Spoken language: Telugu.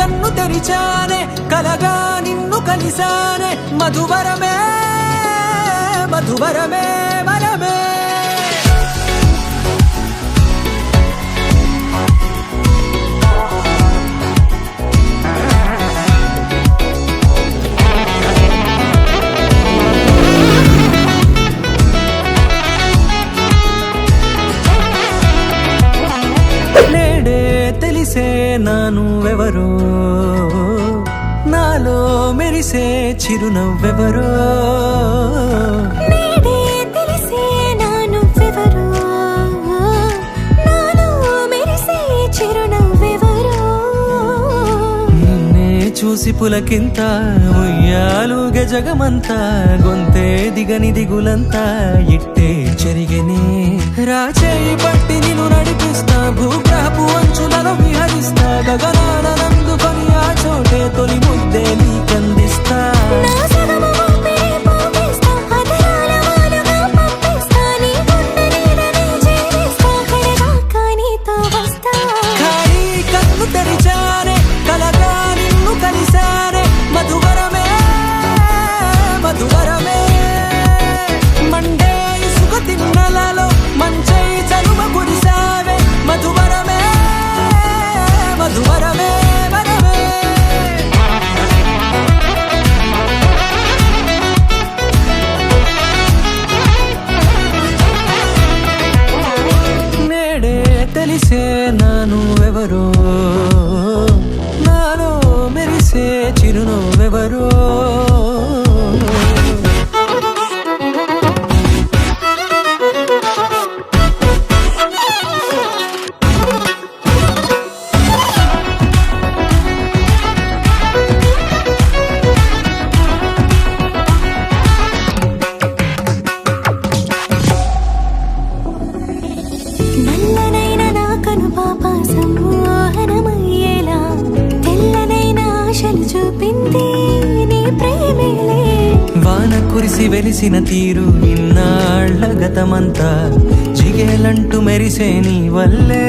కన్ను తెరిచానే కలగా నిన్ను కలిసానే మధువరమే మధువరమే వరమే తెలిసే నానువెవరో నాలో మెరిసే చిరునవ్వెవరో నేడే తెలిసే నానువెవరో నాలో మెరిసే చిరునవ్వెవరో నిన్నే చూసి పులకింత ఉయ్యాలుగే జగమంతా గొంతే దిగని దిగులంతా ఇట్టే చెరిగెనే రాచేయి పట్టి నిన్ను నడిపిస్తా భూగ్రహపు అంచులలో విహరిస్తా గగనాన నందుకొని ఆ చోటే తొలి ముద్దే నీకందిస్తా నా సగము ఊపిరి పోగేస్తా అదరాల వాలుగా పంపిస్తా నీ గుండె నీడనే చేరిస్తా కడదాకా నీతో వస్తా ఖాళీ కన్ను తెరిచానే కలగా నిన్ను కలిసానే మధువరమే మధువరమే మండే ఇసుక తిన్నలలో మంచై చలువ కురిసావే మధువరమే మధువరమే వరమే నేడే తెలిసే నానువెవరో నాలో మెరిసే చిరునవ్వెవరో నల్లనైన నా కనుపాప సమ్మోహనమయ్యేలా తెల్లనైన ఆశలు చూపింది నీ ప్రేమేలే వాన కురిసి వెలిసిన తీరు ఇన్నాళ్ల గతమంతా జిగేలంటూ మెరిసే నీ వల్లే